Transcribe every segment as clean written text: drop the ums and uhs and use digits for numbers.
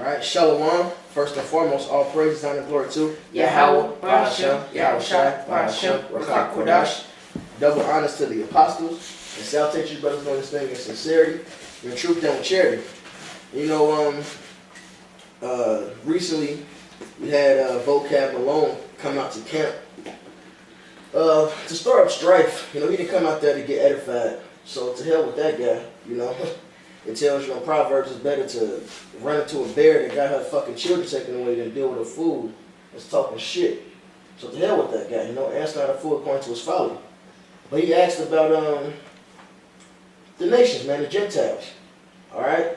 Alright, Shalom. First and foremost, all praises, honor, and glory to Yahweh, Bahashem, Yahushai, Bahashem, Rakah Kodash. Double honors to the apostles, and salutations, brothers, doing this thing in sincerity, in truth, and with charity. You know, recently we had Vocab Malone come out to camp to stir up strife. You know, he didn't come out there to get edified. So to hell with that guy, you know. It tells you in Proverbs it's better to run into a bear that got her fucking children taken away than deal with a fool that's talking shit. So to hell with that guy, you know, answer not a fool according to his folly. But he asked about the nations, man, the Gentiles. Alright?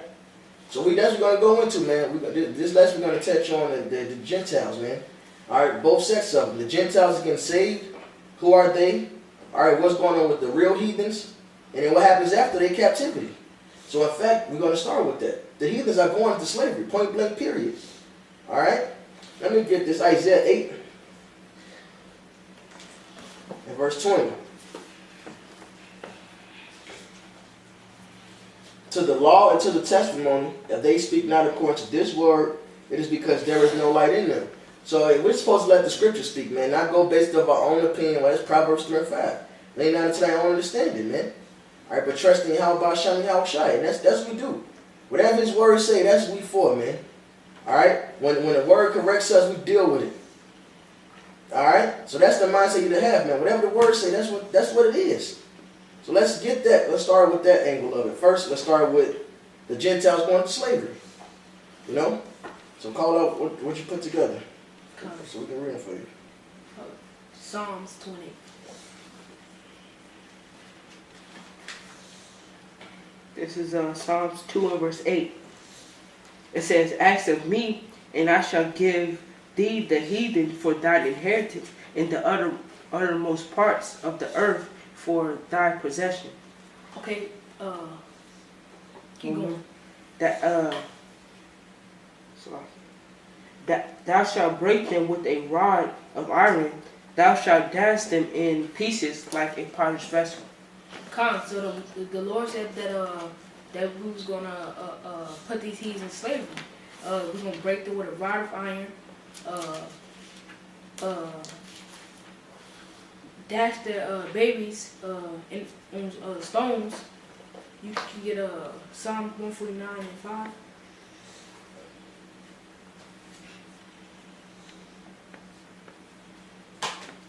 So that's what we're going to go into, man. This lesson we're going to touch on the Gentiles, man. Alright, both sets of them. The Gentiles are getting saved. Who are they? Alright, what's going on with the real heathens? And then what happens after their captivity? So in fact, we're going to start with that. The heathens are going into slavery, point blank, period. Alright? Let me get this. Isaiah 8 and verse 20. To the law and to the testimony, if they speak not according to this word, it is because there is no light in them. So we're supposed to let the scriptures speak, man, not go based on our own opinion. Well, that's Proverbs 3 and 5. Lay not into our own understanding, man. Alright, but trusting in how Bahashem Yahushai. And that's what we do. Whatever his words say, that's what we for, man. Alright? When the word corrects us, we deal with it. Alright? So that's the mindset you to have, man. Whatever the words say, that's what it is. So let's get that. Let's start with that angle of it. First, let's start with the Gentiles going to slavery. You know? So call out what you put together. So we can read it for you. Psalms 20. This is Psalms 2 and verse 8. It says, ask of me, and I shall give thee the heathen for thine inheritance, and the uttermost parts of the earth for thy possession. Okay, keep going. That thou shalt break them with a rod of iron, thou shalt dash them in pieces like a potter's vessel. So the Lord said that we was gonna put these heathens in slavery. We was gonna break them with a rod of iron, dash their babies on stones. You can get Psalm 149 and 5.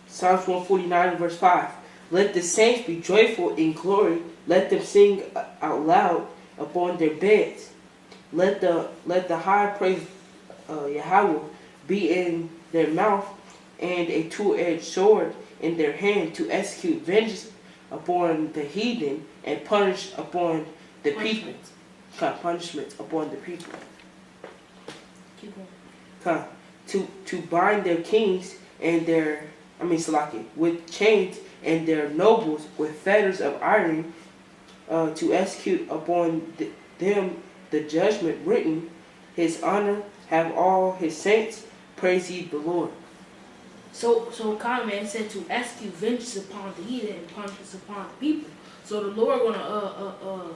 Psalms 149 verse 5. Let the saints be joyful in glory. Let them sing out loud upon their beds. Let the high praise Yahweh be in their mouth, and a two-edged sword in their hand, to execute vengeance upon the heathen and punish upon the people. Punishment upon the people. Keep going. To bind their kings and with chains, and their nobles with fetters of iron, to execute upon them the judgment written. His honor have all his saints. Praise ye the Lord. So Common said to execute vengeance upon the heathen and punishments upon the people. So the Lord gonna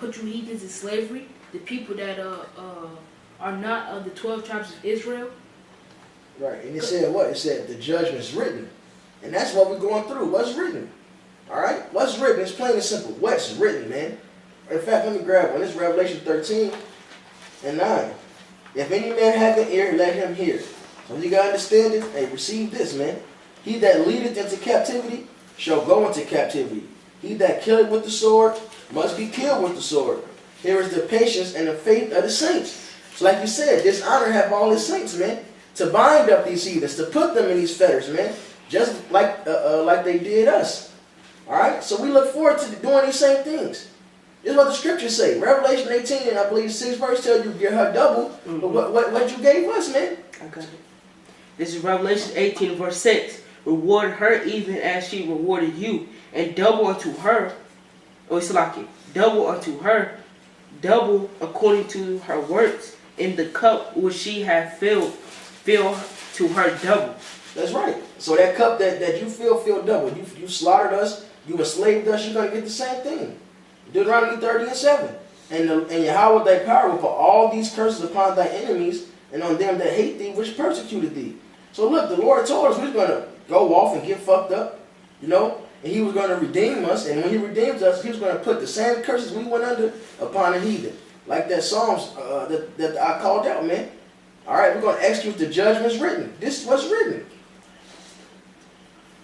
put you heathens in slavery, the people that are not of the 12 tribes of Israel. Right, and it said what? It said the judgment's written. And that's what we're going through. What's written? Alright? What's written? It's plain and simple. What's written, man? In fact, let me grab one. This is Revelation 13 and 9. If any man have an ear, let him hear. So you got to understand it. Hey, receive this, man. He that leadeth into captivity shall go into captivity. He that killeth with the sword must be killed with the sword. Here is the patience and the faith of the saints. So like you said, this honor have all his saints, man. To bind up these heathens, to put them in these fetters, man. Just like they did us. Alright? So we look forward to doing these same things. This is what the scriptures say. Revelation 18, and I believe 6 verse tells you get her double. Mm-hmm. But what you gave us, man? I got it. This is Revelation 18 verse 6. Reward her even as she rewarded you, and double unto her. Double unto her, double according to her works, in the cup which she hath filled to her double. That's right. So that cup that you fill double. You slaughtered us, you enslaved us, you're going to get the same thing. Deuteronomy 30 and 7. And Yahweh thy power will put all these curses upon thy enemies and on them that hate thee, which persecuted thee. So look, the Lord told us we was going to go off and get fucked up, you know, and he was going to redeem us. And when he redeems us, he was going to put the same curses we went under upon the heathen. Like that Psalms that I called out, man. All right, we're going to execute the judgments written. This is what's written.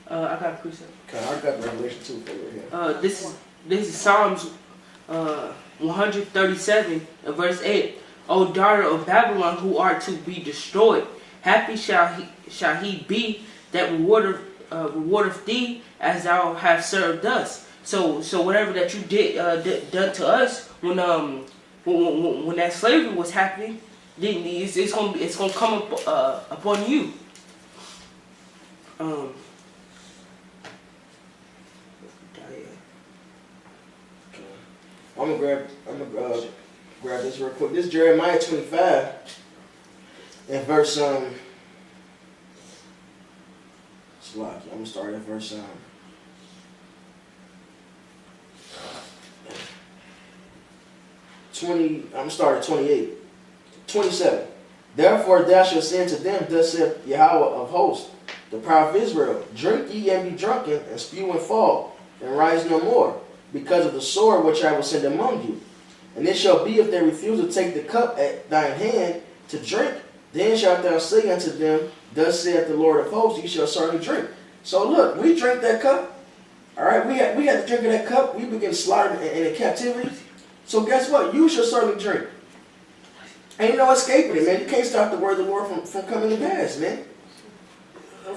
I got a precept. Okay, I got Revelation 2 for you here. This is Psalms 137 and verse 8. O daughter of Babylon, who are to be destroyed, happy shall he be that rewardeth thee as thou hast served us. So whatever that you did done to us when that slavery was happening, then it's gonna come up upon you. I'm gonna grab this real quick. This is Jeremiah 25 and verse I'm gonna start at verse 20. I'm gonna start at 28. 27. Therefore thou shalt say unto them, thus saith Yahweh of hosts, the power of Israel, drink ye and be drunken, and spew and fall, and rise no more, because of the sword which I will send among you. And it shall be, if they refuse to take the cup at thine hand to drink, then shalt thou say unto them, thus saith the Lord of hosts, ye shall certainly drink. So look, we drink that cup. All right, we had to drink of that cup. We begin slaughtered in captivity. So guess what? You shall certainly drink. Ain't no escaping it, man. You can't stop the word of the Lord from coming to pass, man.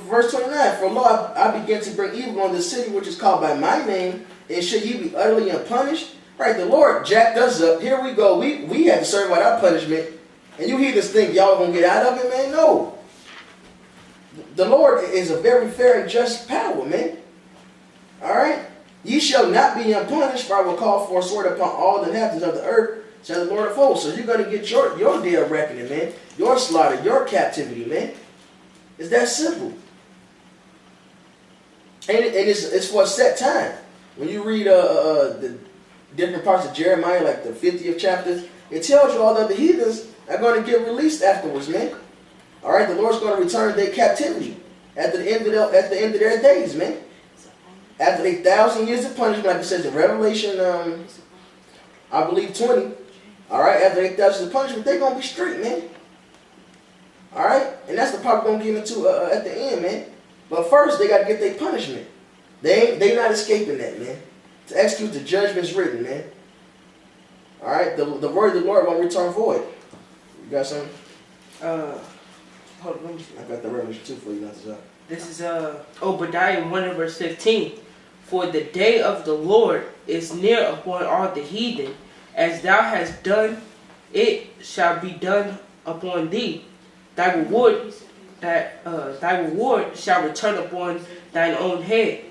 Verse 29, for lo, I begin to bring evil on this city which is called by my name, and should ye be utterly unpunished? Right, the Lord jacked us up. Here we go. We had to serve out our punishment. And you hear this thing, y'all gonna get out of it, man? No. The Lord is a very fair and just power, man. All right? Ye shall not be unpunished, for I will call for a sword upon all the inhabitants of the earth, says the Lord of hosts. So you're going to get your day of reckoning, man. Your slaughter, your captivity, man. It's that simple. And it's for a set time. When you read the different parts of Jeremiah, like the 50th chapter, it tells you all that the heathens are going to get released afterwards, man. All right, the Lord's going to return their captivity at the end of their days, man. After 1,000 years of punishment, like it says in Revelation, I believe 20. All right, after 8,000 years of punishment, they're going to be straight, man. All right, and that's the part we're going to get into at the end, man. But first, they got to get their punishment. They not escaping that, man. To execute the judgments written, man. All right, the word of the Lord won't return void. You got something? Hold on, let me see. I got the Revelation 2 for you, not to. This is Obadiah 1 and verse 15. For the day of the Lord is near upon all the heathen. As thou hast done, it shall be done upon thee. Thy reward shall return upon thine own head.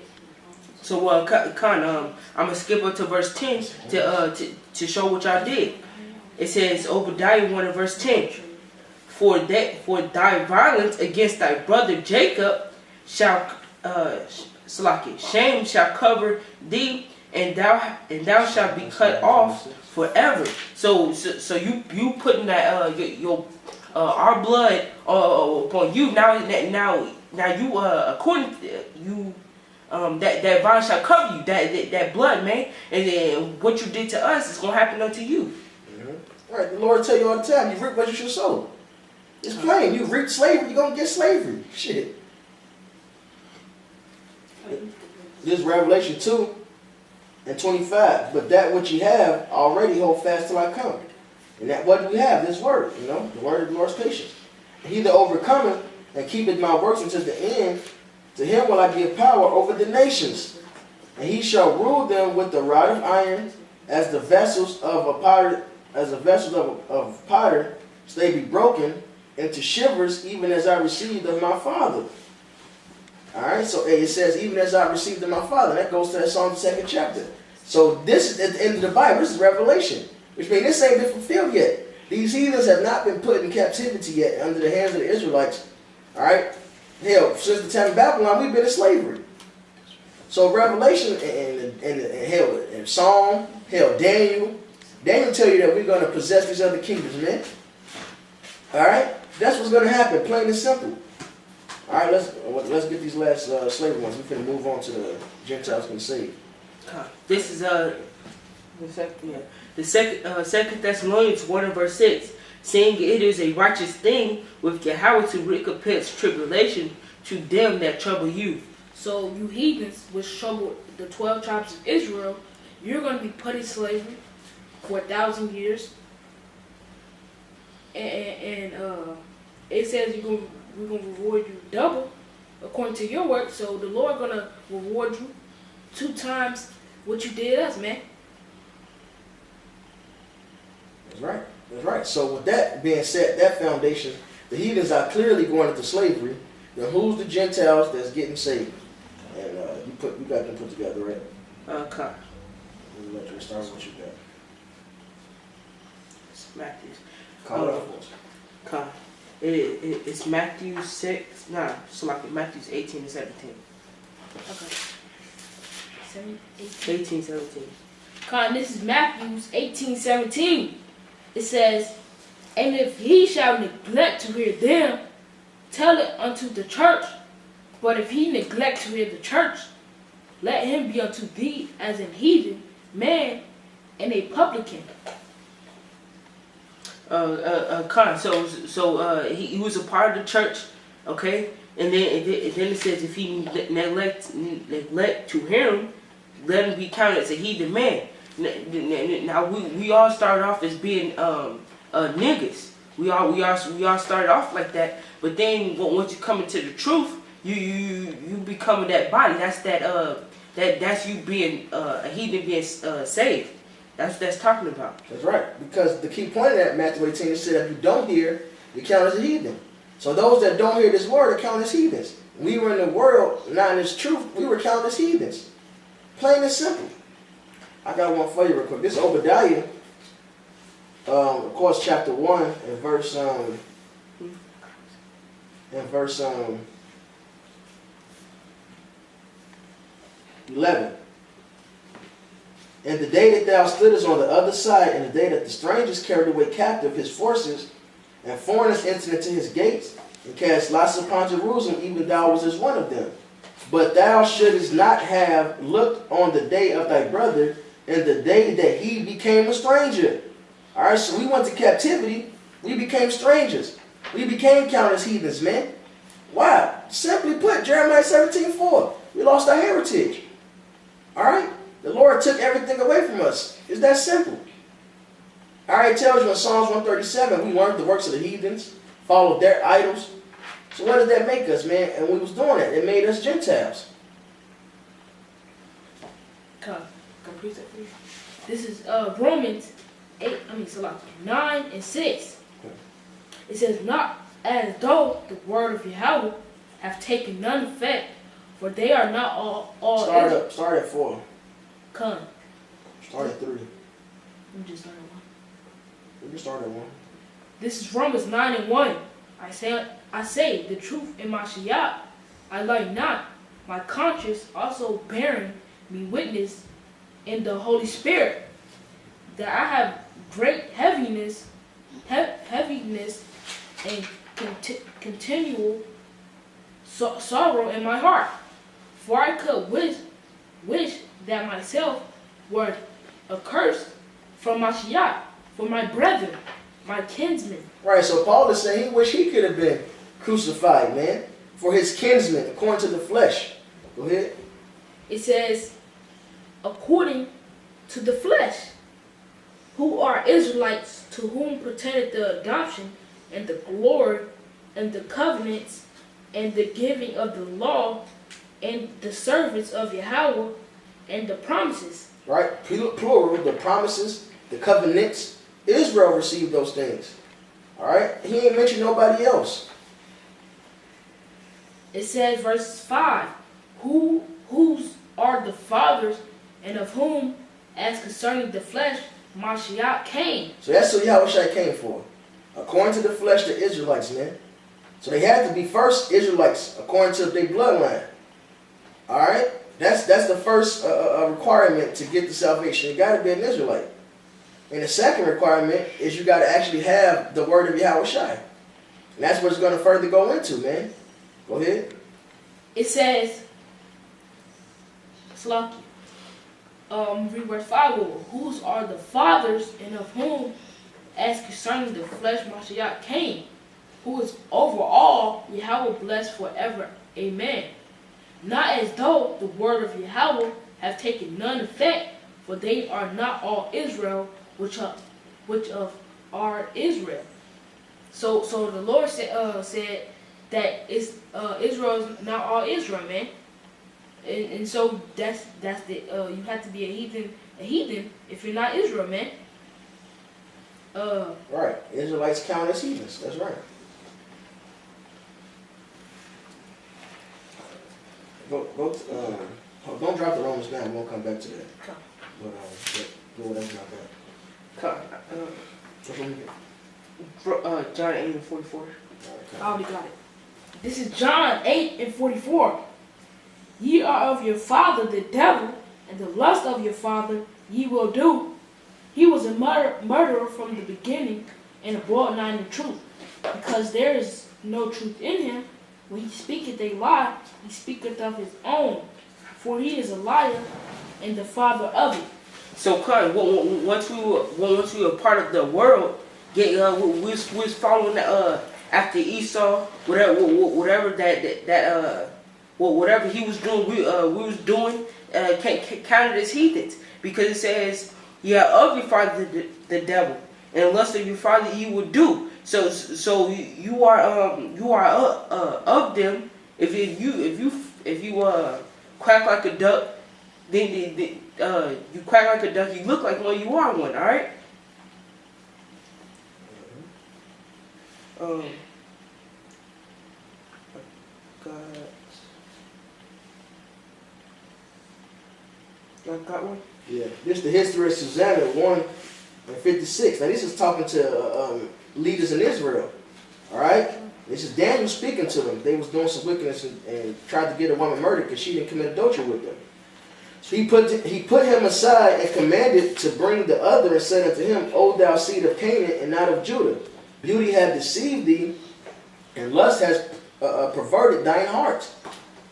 So I'm gonna skip up to verse 10 to show what y'all did. It says Obadiah 1 and verse 10. For thy violence against thy brother Jacob shall shame shall cover thee, and thou shalt be cut off forever. So you putting that your our blood upon you now you according to you that violence shall cover you, that blood, man, and then what you did to us is gonna happen unto you. Mm-hmm. All right, the Lord tell you all the time, you reap what you should sow. It's plain. You reap slavery, you're going to get slavery. Shit. This is Revelation 2 and 25. But that which ye have already hold fast till I come. And that what do we have? This word, you know, the word of the Lord's patience. He that overcometh and keepeth my works unto the end, to him will I give power over the nations. And he shall rule them with the rod of iron, as the vessels of a potter, of potter, so they be broken into shivers, even as I received of my Father. Alright, so it says, even as I received of my Father. That goes to that Psalm 2nd chapter. So this is at the end of the Bible. This is Revelation. Which means this ain't been fulfilled yet. These heathens have not been put in captivity yet under the hands of the Israelites. Alright? Hell, since the time of Babylon, we've been in slavery. So Revelation and Psalm, Daniel, Daniel tell you that we're going to possess these other kingdoms, man. All right? That's what's going to happen, plain and simple. All right, let's get these last slavery ones. We're going to move on to the Gentiles can save. This is the second Thessalonians 1 and verse 6, saying it is a righteous thing with Yahweh to recompense tribulation to them that trouble you. So you heathens, which trouble the 12 tribes of Israel, you're going to be put in slavery for 1,000 years. And it says we're going to reward you double according to your work. So the Lord going to reward you 2 times what you did us, man. That's right. That's right. So with that being said, that foundation, the heathens are clearly going into slavery. Then who's the Gentiles that's getting saved? And you got them put together, right? Okay. Let you start with what you got. It's Matthew. Call it out for us. Okay. It's Matthew 6. Nah, it's like Matthew's 18 and 17. Okay. 18, 17. Con, this is Matthew's 18:17. It says, and if he shall neglect to hear them, tell it unto the church. But if he neglect to hear the church, let him be unto thee as an heathen man and a publican. He was a part of the church, okay, and then it says if he neglect to hear him, let him be counted as a heathen man. Now we all started off as being niggas. We all started off like that, but then once you come into the truth, you becoming that body. That's you being a heathen being saved. That's talking about. That's right. Because the key point of that Matthew 18 is that if you don't hear, you count as a heathen. So those that don't hear this word are counted as heathens. We were in the world, not in this truth, we were counted as heathens. Plain and simple. I got one for you real quick. This is Obadiah, of course, chapter 1 and verse 11. And the day that thou stoodest on the other side, and the day that the strangers carried away captive his forces, and foreigners entered into his gates, and cast lots upon Jerusalem, even thou was as one of them. But thou shouldest not have looked on the day of thy brother, and the day that he became a stranger. Alright, so we went to captivity, we became strangers. We became counted as heathens, man. Why? Simply put, Jeremiah 17:4. We lost our heritage. Alright? The Lord took everything away from us. It's that simple. Alright, it tells you in Psalms 137, we learned the works of the heathens, followed their idols. So what does that make us, man? And we was doing that. It made us Gentiles. This is Romans 9 and 6. It says, not as though the word of Yahweh have taken none effect, for they are not all Start at 4. Come. Start at 3. Let me just start at 1. We can start at 1. This is Romans 9 and 1. I say the truth in my Mashiach, I lie not, my conscience also bearing me witness in the Holy Spirit, that I have great heaviness and continual sorrow in my heart. For I could wish that myself were accursed from Mashiach, for my brethren, my kinsmen. Right, so Paul is saying he wish he could have been crucified, man, for his kinsmen, according to the flesh. Go ahead. It says, according to the flesh, who are Israelites, to whom pertaineth the adoption and the glory and the covenants and the giving of the law and the servants of Yahweh and the promises. Right, plural, the promises, the covenants. Israel received those things. All right, he ain't mentioned nobody else. It says, verse 5, whose are the fathers, and of whom, as concerning the flesh, Mashiach came. So that's who Yahushua came for. According to the flesh, the Israelites, man. So they had to be first Israelites, according to their bloodline. All right? That's the first requirement to get the salvation. You got to be an Israelite. And the second requirement is you got to actually have the word of Yahweh Shai. And that's what it's going to further go into, man. Go ahead. It says, Slaki, read verse 5 over. Whose are the fathers, and of whom, as concerning the flesh, Mashiach came, who is over all, Yahweh blessed forever. Amen. Not as though the word of Yahweh have taken none effect, for they are not all Israel, which of are Israel. So the Lord said that it's Israel is not all Israel, man. And so that's the you have to be a heathen if you're not Israel, man. Right. Israelites count as heathens. That's right. Don't drop the Romans now. We'll come back to that. But go whatever drop that. John 8 and 44. I already got it. This is John 8 and 44. Ye are of your father the devil, and the lust of your father ye will do. He was a murderer from the beginning, and abode not in the truth, because there is no truth in him. When he speaketh a lie, he speaketh of his own, for he is a liar and the father of it. So, once we were part of the world, we was following after Esau, whatever whatever he was doing, we was doing, counted as heathens, because it says, "Yeah, of your father the devil, and lust of your father you will do." So you are of them. If you quack like a duck, then you quack like a duck. You look like one. You are one. All right. Got one. Yeah. This is the history of Susanna 1:56. Now this is talking to leaders in Israel. All right. This is Daniel speaking to them. They was doing some wickedness and tried to get a woman murdered because she didn't commit adultery with them. So he put him aside and commanded to bring the other and said unto him, O thou seed of Canaan and not of Judah, beauty hath deceived thee, and lust has perverted thine heart.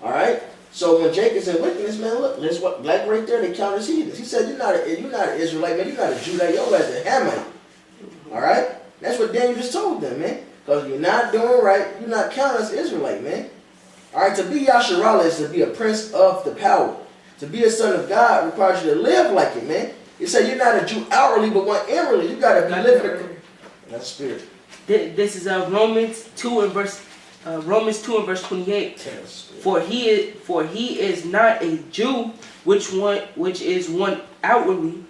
All right. So when Jacob's in wickedness, man, look, there's what black right there. They count as heathens. He said, you're not an Israelite, man. You're not a Judite. You're as a Hamite. All right. That's what Daniel just told them, man. Because you're not doing right, you're not counted as Israelite, man. All right, to be Yasharallah is to be a prince of the power. To be a son of God requires you to live like it, man. He said you're not a Jew outwardly, but one inwardly. You got to be living. That's spirit. This is Romans 2 and verse 28. For he is not a Jew, which is one outwardly,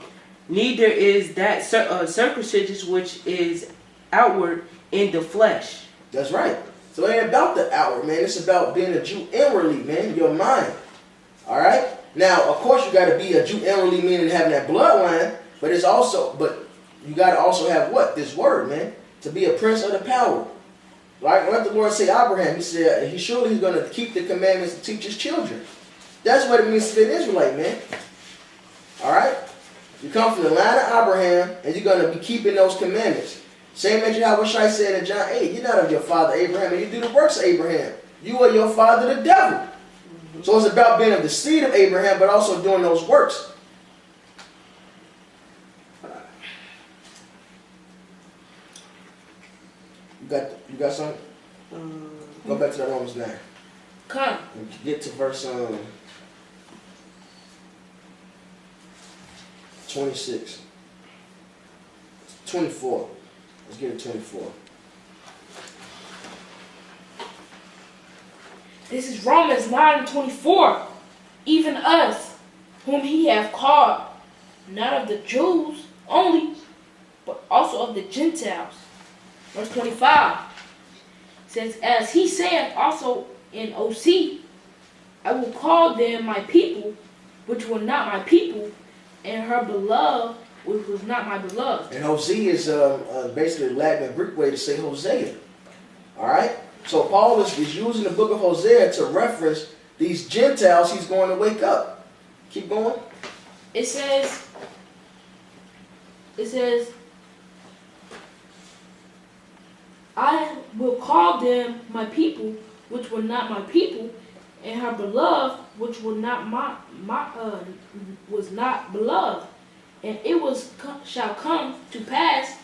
neither is that circumcision which is outward in the flesh. That's right. So it ain't about the outward, man. It's about being a Jew inwardly, man. Your mind. All right. Now, of course, you got to be a Jew inwardly, meaning having that bloodline. But you got to also have what? This word, man. To be a prince of the power. Like what the Lord said to Abraham, he said he's going to keep the commandments and teach his children. That's what it means to be an Israelite, man. All right. You come from the line of Abraham, and you're going to be keeping those commandments. Same as Yahweh Shai said in John 8, you're not of your father Abraham, and you do the works of Abraham. You are your father the devil. Mm-hmm. So it's about being of the seed of Abraham, but also doing those works. You got something? Go back to that Romans 9. Come. Get to verse 26. 24. Let's get to 24. This is Romans 9 and 24. Even us, whom he hath called, not of the Jews only, but also of the Gentiles. Verse 25 says, as he saith also in OC, I will call them my people, which were not my people, and her beloved, which was not my beloved. And Hosea is basically a Latin and Greek way to say Hosea. All right? So Paul is using the book of Hosea to reference these Gentiles he's going to wake up. Keep going. It says, it says, I will call them my people, which were not my people, and her beloved, which were not was not beloved. And it shall come to pass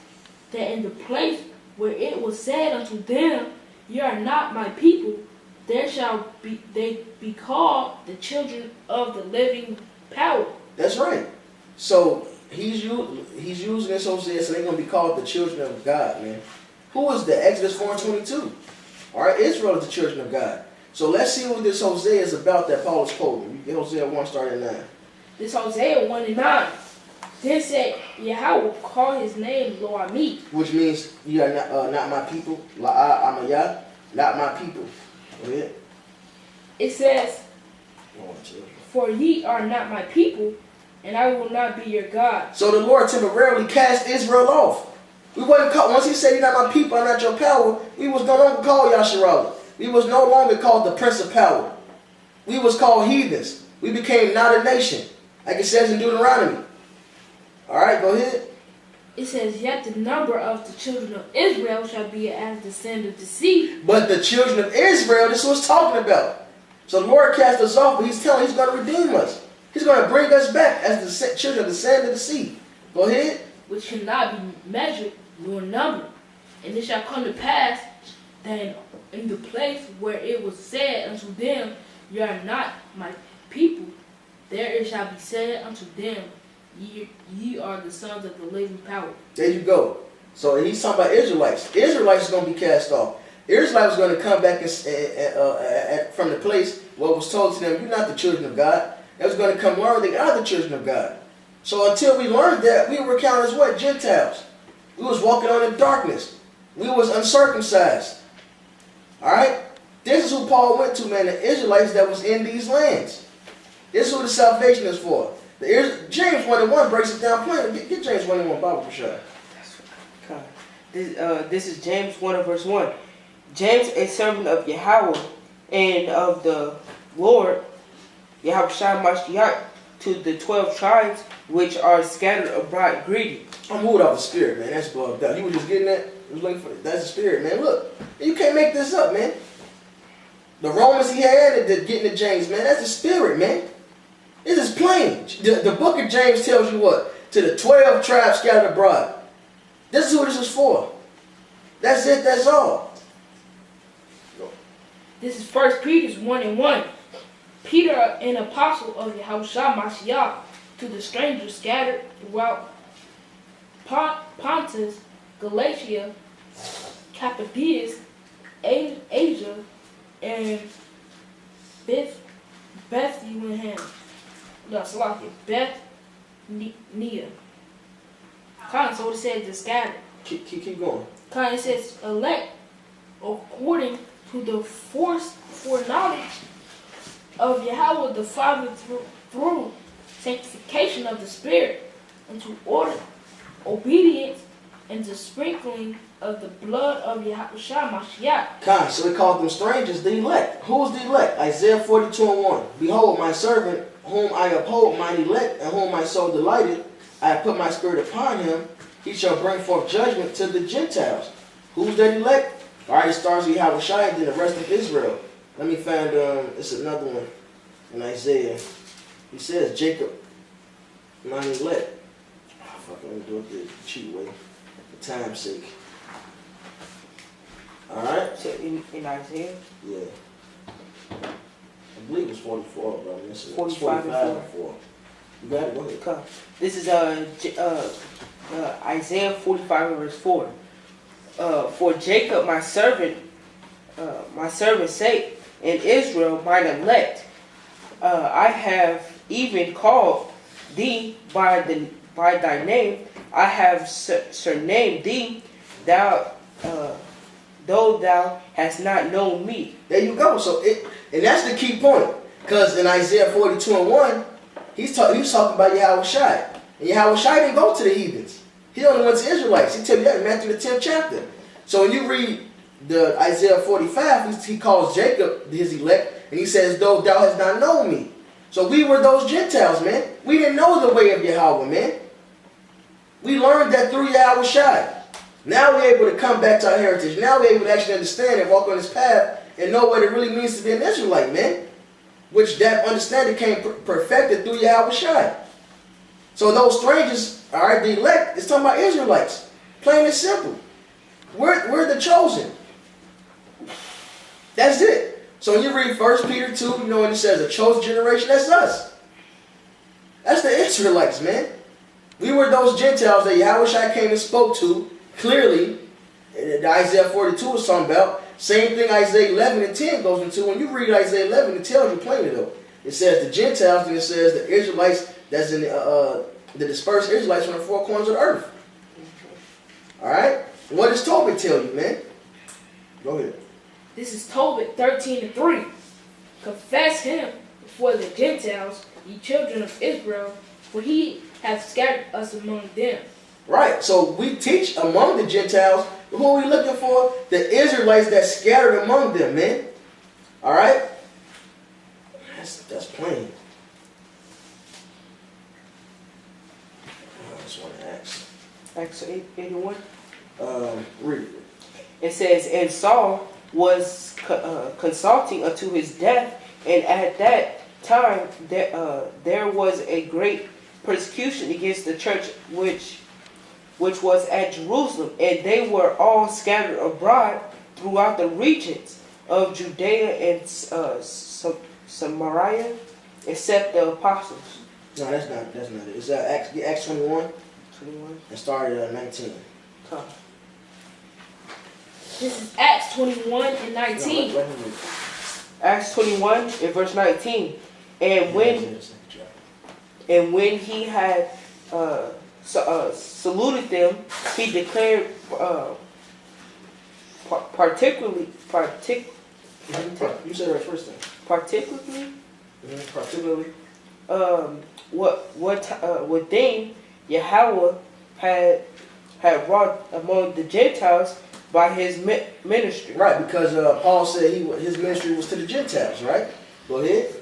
that in the place where it was said unto them, ye are not my people, there shall they be called the children of the living power. That's right. So he's using this Hosea, so they're going to be called the children of God, man. Who is that? Exodus 4:22. All right, Israel is the children of God. So let's see what this Hosea is about that Paul is quoting. You get Hosea 1 starting at 9. This Hosea 1:9. Then said, Yahweh will call his name Lo Ami. Which means you are not my people. La Amaya, not my people. Go ahead. It says, for ye are not my people, and I will not be your God. So the Lord temporarily cast Israel off. We wasn't called, once he said, you're not my people, I'm not your power, we was no longer called Yasharallah. We was no longer called the Prince of Power. We was called heathens. We became not a nation, like it says in Deuteronomy. All right, go ahead. It says, yet the number of the children of Israel shall be as the sand of the sea. But the children of Israel, this is what it's talking about. So the Lord cast us off, but he's telling he's going to redeem us. He's going to bring us back as the children of the sand of the sea. Go ahead. Which cannot be measured nor numbered. And it shall come to pass that in the place where it was said unto them, ye are not my people, there it shall be said unto them, ye are the sons of the living power. There you go. So he's talking about Israelites. Israelites are going to be cast off. Israelites are going to come back from the place where it was told to them, you're not the children of God. They was going to come learn they are the children of God. So until we learned that, we were counted as what? Gentiles. We was walking on in darkness. We was uncircumcised. All right? This is who Paul went to, man, the Israelites that was in these lands. This is who the salvation is for. James 1:1 breaks it down plain. Get James 1:1 Bible for sure. This is James 1:1. James, a servant of Yahweh and of the Lord, Yahweh Mashiach, to the 12 tribes which are scattered abroad greeting. I'm moved off the spirit, man. That's bugged out. You were just getting that? You was looking for it. That's the spirit, man. Look, you can't make this up, man. The Romans he had getting to James, man. That's the spirit, man. It is plain. The book of James tells you what? To the 12 tribes scattered abroad. This is who this is for. That's it. That's all. This is 1 Peter 1:1. Peter, an apostle of Yahweh Mashiach, to the strangers scattered throughout Pontus, Galatia, Cappadocia, Asia, and Bethlehem. No, Salakia, Bethnia. So it says the scattered. Keep going. It says elect according to the foreknowledge of Yahweh the Father through sanctification of the Spirit, unto order, obedience, and the sprinkling of the blood of Yahweh Mashiach. So we called them strangers, the elect. Who's the elect? Isaiah 42:1. Behold, my servant, whom I uphold, mine elect, and whom my soul delighted. I have put my spirit upon him. He shall bring forth judgment to the Gentiles. Who's that elect? All right, it starts with Yahweh Shai, then the rest of Israel. Let me find, it's another one in Isaiah. He says, Jacob, mine elect. Oh, fuck, let me do it the cheat way, for time's sake. All right? So in Isaiah? Yeah. I believe it's 44, bro. This is 45 and 4. You got it? Go ahead. Okay. This is Isaiah 45:4. For Jacob my servant's sake, and Israel mine elect, I have even called thee by thy name. I have surnamed thee, though thou hast not known me. There you go. So and that's the key point, because in Isaiah 42:1, he was talking about Yahweh Shai, and Yahweh Shai didn't go to the heathens. He only went to Israelites. He tells you that in Matthew the 10th chapter. So when you read the Isaiah 45, he calls Jacob his elect, and he says, though thou hast not known me. So we were those Gentiles, man. We didn't know the way of Yahweh, man. We learned that through Yahushua. Now we're able to come back to our heritage. Now we're able to actually understand and walk on this path and know what it really means to be an Israelite, man. Which that understanding came perfected through Yahushua. So those strangers, all right, the elect, it's talking about Israelites. Plain and simple. We're the chosen. That's it. So when you read 1 Peter 2, you know when it says a chosen generation, that's us. That's the Israelites, man. We were those Gentiles that Yahushua came and spoke to clearly. And Isaiah 42 is talking about. Same thing Isaiah 11 and 10 goes into. When you read Isaiah 11, it tells you plainly though. It says the Gentiles, and it says the Israelites that's in the dispersed Israelites from the four corners of the earth. Alright? What does Tobit tell you, man? Go ahead. This is Tobit 13:3. Confess him before the Gentiles, ye children of Israel, for he hath scattered us among them. Right. So we teach among the Gentiles. Who are we looking for? The Israelites that scattered among them, man. Alright? That's plain. I just want to ask. Acts 81. Read it. It says, and Saul was consulting unto his death, and at that time there was a great persecution against the church which was at Jerusalem, and they were all scattered abroad throughout the regions of Judea and Samaria, except the apostles. No, that's not it. It's Acts 21. 21. And started at 19. Huh. This is Acts 21 and 19. No, let Acts 21 and verse 19. And when he had saluted them, he declared particularly. You said it right first time. Particularly. Particularly. What thing Yahweh had wrought among the Gentiles by his ministry. Right, because Paul said his ministry was to the Gentiles, right? Go ahead.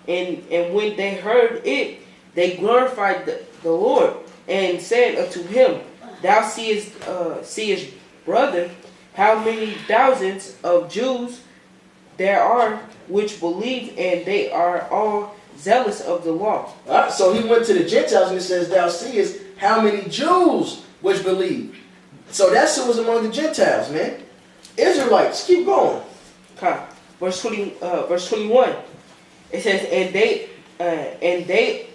And when they heard it, they glorified the Lord and said unto him, Thou seest, brother, how many thousands of Jews there are which believe, and they are all zealous of the law. All right, so he went to the Gentiles and it says, Thou seest how many Jews which believe. So that's who was among the Gentiles, man. Israelites, keep going. Verse 21. It says, and they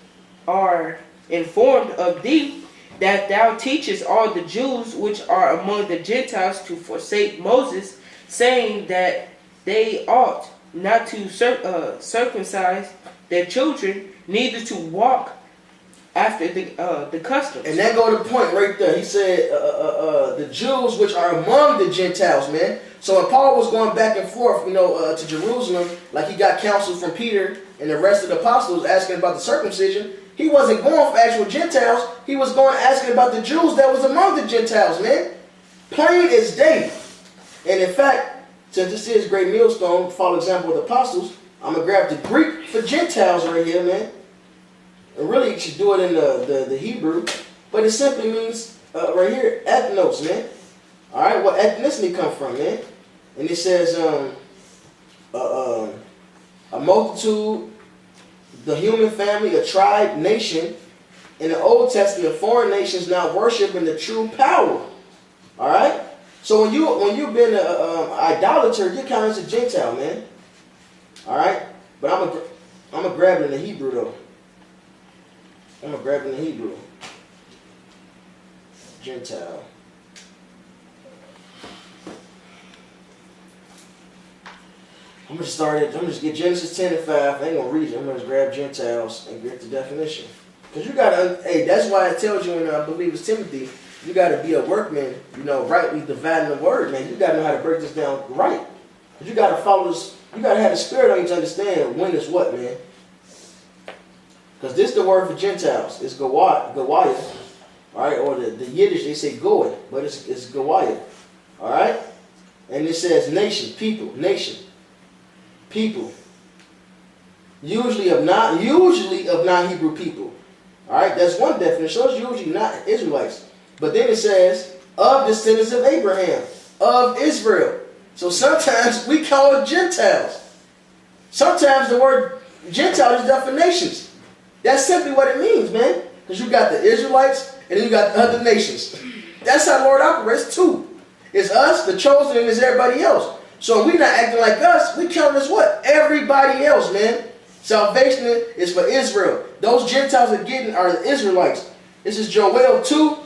are informed of thee that thou teachest all the Jews which are among the Gentiles to forsake Moses, saying that they ought not to circumcise their children, neither to walk after the customs. And that go to the point right there. He said, the Jews which are among the Gentiles, man. So when Paul was going back and forth, to Jerusalem, like he got counsel from Peter and the rest of the apostles asking about the circumcision, he wasn't going for actual Gentiles. He was going asking about the Jews that was among the Gentiles, man. Plain as day. And in fact, since this is great millstone, follow example of the apostles, I'm going to grab the Greek for Gentiles right here, man. And really, you should do it in the Hebrew. But it simply means, right here, ethnos, man. All right, what ethnicity come from, man? And it says, a multitude, the human family, a tribe, nation. In the Old Testament, foreign nations now worshiping the true power. All right? So when you've been an idolater, you're counted as a Gentile, man. All right? But I'm gonna grab it in the Hebrew, though. I'm going to grab it in the Hebrew. Gentile. I'm going to just get Genesis 10 and 5. I ain't going to read it. I'm going to just grab Gentiles and get the definition. Because you got to, that's why it tells you in, I believe it's Timothy, you got to be a workman, rightly dividing the word, man. You got to know how to break this down right. Because you got to follow this, you got to have the spirit on you to understand when is what, man. Because this is the word for Gentiles. It's Gawaya. All right, or the Yiddish, they say Goy, but it's Gawaya. All right? And it says nation, people, nation. People. Usually of non-Hebrew people. All right, that's one definition. Those usually not Israelites. But then it says, of descendants of Abraham, of Israel. So sometimes we call it Gentiles. Sometimes the word Gentile is definitions. That's simply what it means, man. Because you got the Israelites and then you got the other nations. That's how the Lord operates too. It's us, the chosen, and it's everybody else. So we're not acting like us. We count as what? Everybody else, man. Salvation is for Israel. Those Gentiles are the Israelites. This is Joel 2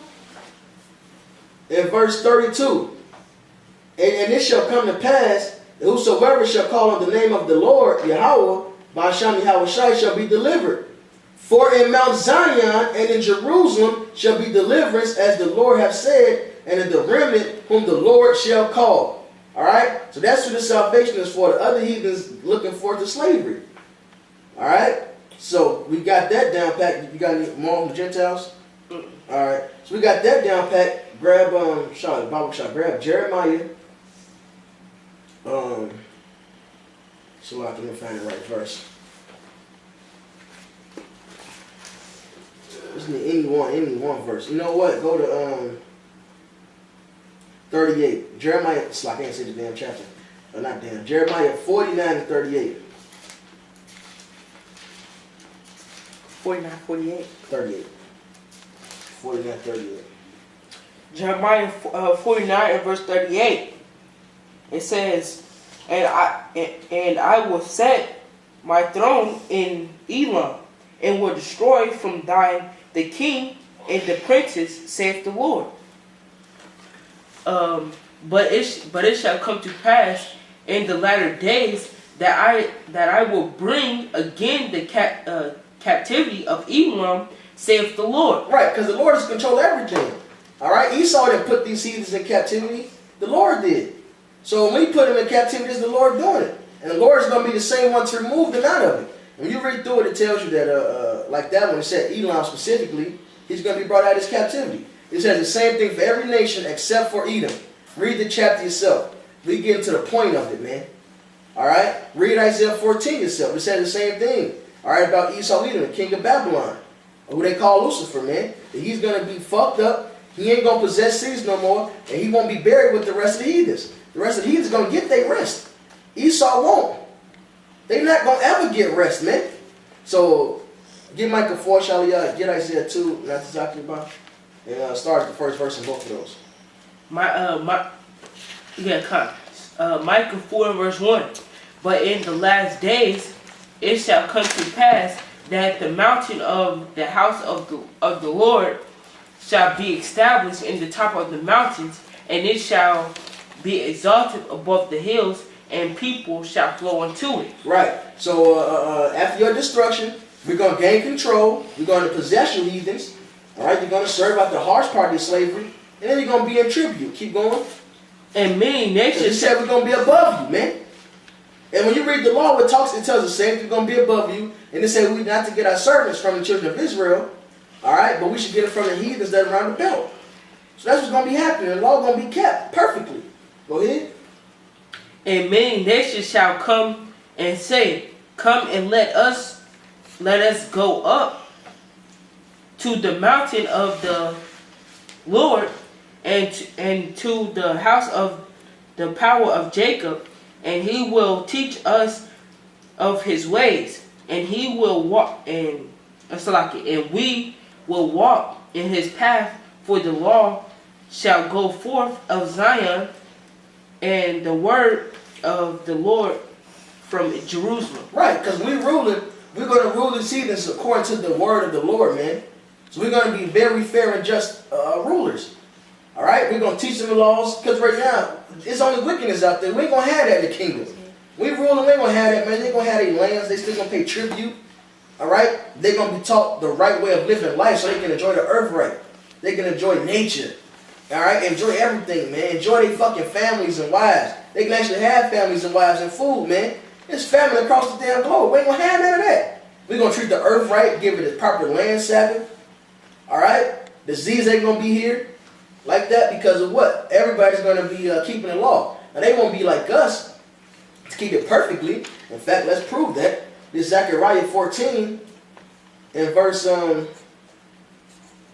and verse 32. And it shall come to pass that whosoever shall call on the name of the Lord, Yahweh, Ba'asham Yahweh shall be delivered. For in Mount Zion and in Jerusalem shall be deliverance, as the Lord hath said, and in the remnant whom the Lord shall call. Alright? So that's who the salvation is for. The other heathens looking forward to slavery. Alright? So we got that down pat. You got any more on the Gentiles? Alright. So we got that down pat. Grab Bible shot. Grab Jeremiah. So I can find the right verse. Just need any one verse. You know what? Go to 38. Jeremiah. I can't say the damn chapter. Not damn. Jeremiah 49 and 38. 49, 48. 38. 49, 38. Jeremiah 49 and verse 38. It says, and I will set my throne in Elam, and will destroy from thine the king and the princes, saith the Lord. But it shall come to pass in the latter days that I will bring again the captivity of Elam, saith the Lord. Right, because the Lord has controlled everything. All right, Esau didn't put these heathens in captivity. The Lord did. So when we put them in captivity, it's the Lord doing it. And the Lord is going to be the same one to remove them out of it. When you read through it, it tells you that, like that one, it said Elam specifically, he's going to be brought out of his captivity. It says the same thing for every nation except for Edom. Read the chapter yourself. We get into the point of it, man. All right? Read Isaiah 14 yourself. It says the same thing. All right, about Esau Edom, the king of Babylon, who they call Lucifer, man. He's going to be fucked up. He ain't going to possess cities no more, and he won't be buried with the rest of the heathens. The rest of the heathens going to get their rest. Esau won't. They're not going to ever get rest, man. So, get Micah 4, shall we get Isaiah 2, not exactly about, and start at the first verse in both of those. Micah 4 verse 1. But in the last days it shall come to pass that the mountain of the house of the Lord shall be established in the top of the mountains, and it shall be exalted above the hills, and people shall flow unto it. Right. So after your destruction, we're going to gain control. We're going to possess you heathens. All right. You're going to serve out the harsh part of slavery, and then you're going to be in tribute. Keep going. And many nations. It said we're going to be above you, man. And when you read the law, it tells the same thing. We're going to be above you. And it said we not to get our servants from the children of Israel. All right. But we should get it from the heathens that are around the belt. So that's what's going to be happening. The law is going to be kept perfectly. Go ahead. And many nations shall come and say, come and let us go up to the mountain of the Lord, and to the house of the power of Jacob, and he will teach us of his ways, and he will walk and we will walk in his path, for the law shall go forth of Zion, and the word of the Lord from Jerusalem. Right, because we're going to rule these heathens according to the word of the Lord, man. So we're going to be very fair and just rulers. All right, we're going to teach them the laws, because right now, it's only wickedness out there. We ain't going to have that in the kingdom. We rule them, we ain't going to have that, man. They're going to have their lands. They still going to pay tribute. All right, they're going to be taught the right way of living life so they can enjoy the earth right. They can enjoy nature. All right, enjoy everything, man. Enjoy their fucking families and wives. They can actually have families and wives and food, man. There's family across the damn globe. We ain't going to have none of that. We're going to treat the earth right, give it its proper land Sabbath. All right, disease ain't going to be here like that because of what? Everybody's going to be keeping the law. Now, they won't be like us to keep it perfectly. In fact, let's prove that. This Zechariah 14 and verse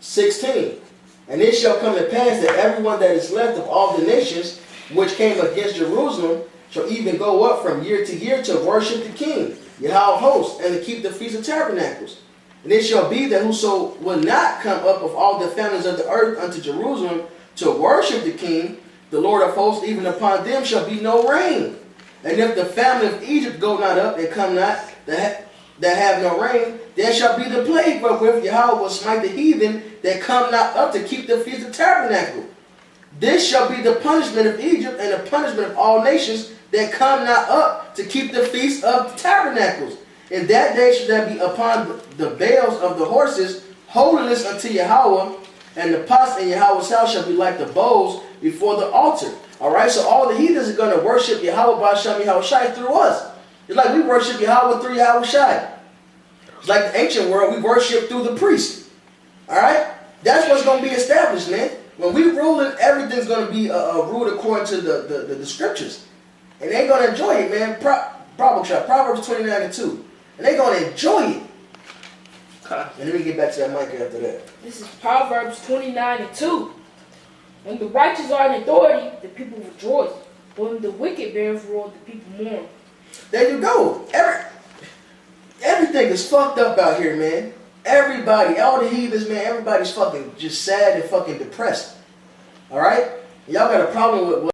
16. And it shall come to pass that everyone that is left of all the nations which came against Jerusalem shall even go up from year to year to worship the King, Yahweh hosts, and to keep the Feast of Tabernacles. And it shall be that whoso will not come up of all the families of the earth unto Jerusalem to worship the King, the Lord of hosts, even upon them shall be no rain. And if the family of Egypt go not up and come not, that have no rain, there shall be the plague wherewith Yahweh will smite the heathen that come not up to keep the Feast of Tabernacle. This shall be the punishment of Egypt and the punishment of all nations that come not up to keep the Feast of Tabernacles. In that day shall there be upon the bales of the horses holiness unto Yahweh, and the pots in Yahweh's house shall be like the bowls before the altar. Alright, so all the heathens are going to worship Yahweh B'Hashem Yahweh Shai through us. It's like we worship Yahweh through Yahweh Shai. It's like the ancient world, we worship through the priest. Alright? That's what's going to be established, man. When we rule it, everything's going to be ruled according to the scriptures. And they're going to enjoy it, man. Proverbs 29 and 2. And they're going to enjoy it. And let me get back to that mic after that. This is Proverbs 29 and 2. When the righteous are in authority, the people rejoice. But when the wicked bears rule, the people mourn. There you go. Everything is fucked up out here, man. Everybody, all the heathens, man, everybody's fucking just sad and fucking depressed. Alright? Y'all got a problem with